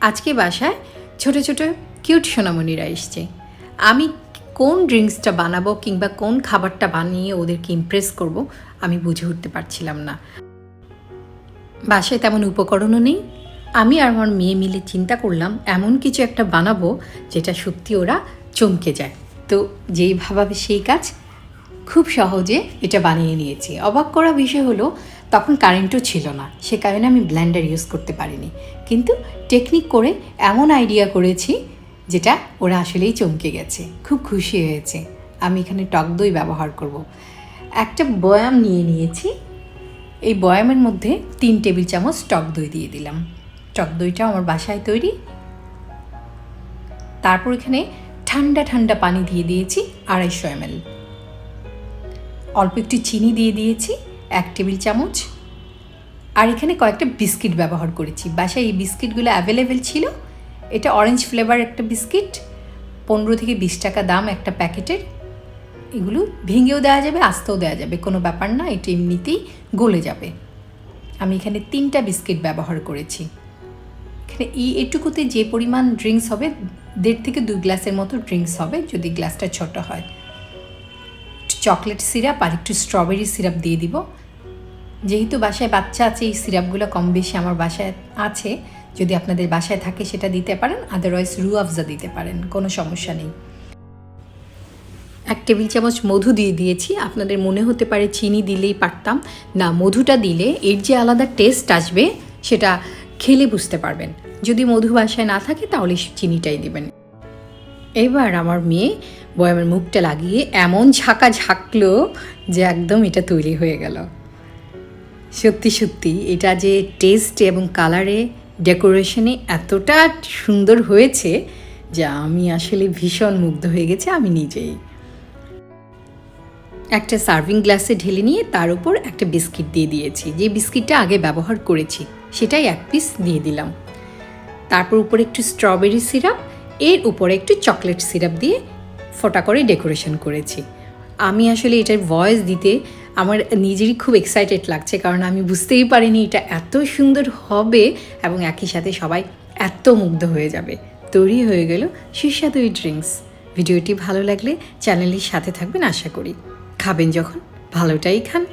আজকে বাসায় ছোট ছোট কিউট সোনামণিরা এসছে। আমি কোন ড্রিঙ্কসটা বানাবো কিংবা কোন খাবারটা বানিয়ে ওদেরকে ইমপ্রেস করব আমি বুঝে উঠতে পারছিলাম না। বাসায় তেমন উপকরণও নেই। আমি আর আমার মেয়ে মিলে চিন্তা করলাম এমন কিছু একটা বানাবো যেটা সত্যি ওরা চমকে যায়। তো যেই ভাবাবে সেই কাজ, খুব সহজে এটা বানিয়ে নিয়েছি। অবাক করা বিষয় হলো তখন কারেন্টও ছিল না, সে কারণে আমি ব্লেন্ডার ইউজ করতে পারিনি, কিন্তু টেকনিক করে এমন আইডিয়া করেছি যেটা ওরা আসলেই চমকে গেছে, খুব খুশি হয়েছে। আমি এখানে টক দই ব্যবহার করব। একটা বয়াম নিয়ে নিয়েছি, এই বয়ামের মধ্যে 3 টেবিল চামচ টক দই দিয়ে দিলাম। টক দইটা আমার বাসায় তৈরি। তারপর এখানে ঠান্ডা ঠান্ডা পানি দিয়ে দিয়েছি 250 ml। অল্প একটু চিনি দিয়ে দিয়েছি 1 টেবিল চামচ। আর এখানে কয়েকটা বিস্কিট ব্যবহার করেছি। বাসায় এই বিস্কিটগুলো অ্যাভেলেবেল ছিল। এটা অরেঞ্জ ফ্লেভার একটা বিস্কিট, 15 থেকে 20 টাকা দাম একটা প্যাকেটের। এগুলো ভেঙেও দেওয়া যাবে, আস্তেও দেওয়া যাবে, কোনো ব্যাপার না, এটা এমনিতেই গলে যাবে। আমি এখানে 3টা বিস্কিট ব্যবহার করেছি। এখানে এটুকুতে যে পরিমাণ ড্রিঙ্কস হবে 1.5 থেকে 2 গ্লাসের মতো ড্রিঙ্কস হবে যদি গ্লাসটা ছোট হয়। চকলেট সিরাপ আর একটু স্ট্রবেরি সিরাপ দিয়ে দিব। যেহেতু বাসায় বাচ্চা আছে, এই সিরাপগুলো কম বেশি আমার বাসায় আছে। যদি আপনাদের বাসায় থাকে সেটা দিতে পারেন, আদারওয়াইজ রুহ আফজা দিতে পারেন, কোনো সমস্যা নেই। 1 টেবিল চামচ মধু দিয়ে দিয়েছি। আপনাদের মনে হতে পারে চিনি দিলেই পারতাম, না, মধুটা দিলে এর যে আলাদা টেস্ট আসবে সেটা খেলে বুঝতে পারবেন। যদি মধু বাসায় না থাকে তাহলে চিনিটাই দিবেন। এবার আমার মেয়ে বয়ামের মুখটা লাগিয়ে এমন ঝাঁকা ঝাঁকলো যে একদম এটা তৈরি হয়ে গেল। সত্যি সত্যি এটা যে টেস্ট এবং কালারে, ডেকোরেশনে এতটা সুন্দর হয়েছে যে আমি আসলে ভীষণ মুগ্ধ হয়ে গেছি আমি নিজেই। একটা সার্ভিং গ্লাসে ঢেলে নিয়ে তার উপর একটা বিস্কিট দিয়ে দিয়েছি। যে বিস্কিটটা আগে ব্যবহার করেছি সেটাই 1 পিস দিয়ে দিলাম। তারপর উপরে একটু স্ট্রবেরি সিরাপ, এর উপরে একটু চকলেট সিরাপ দিয়ে ফোটা করে ডেকোরেশন করেছি। আমি আসলে এটার ভয়েস দিতে আমার নিজেরই খুব এক্সাইটেড লাগছে, কারণ আমি বুঝতেই পারিনি এটা এত সুন্দর হবে এবং একই সাথে সবাই এত মুগ্ধ হয়ে যাবে। তৈরি হয়ে গেল সুস্বাদু এই ড্রিঙ্কস। ভিডিওটি ভালো লাগলে চ্যানেলের সাথে থাকবেন আশা করি। খাবেন যখন ভালোটাই খান।